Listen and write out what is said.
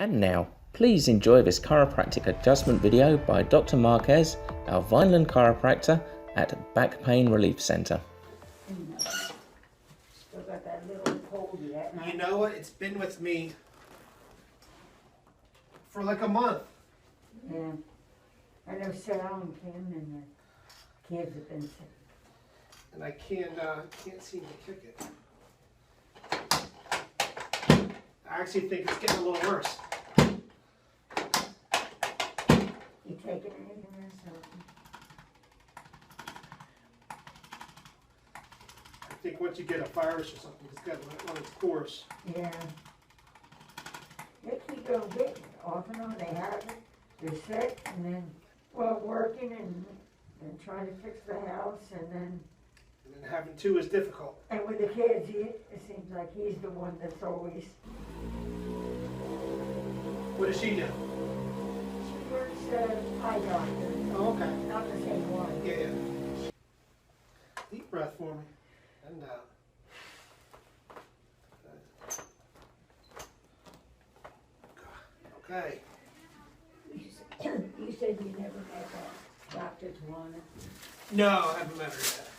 And now, please enjoy this chiropractic adjustment video by Dr Marquez, our Vineland chiropractor at Back Pain Relief Center. Still got that little cold yet. You know what? It's been with me for like a month. Yeah. I know Sal and Kim and the kids have been sick. And I can't seem to kick it. I actually think it's getting a little worse. You taking anything else? I think once you get a virus or something, it's got to run its course. Yeah. They keep going getting it off and on. They have it. They're sick and then, well, working and trying to fix the house and then Having two is difficult. and with the kids, it seems like he's the one that's always. What does she do? She works eye doctor. Oh, okay. Not the same one. Yeah. Deep breath for me. And okay. You said you never met that Dr. Tawana. No, I haven't met her yet.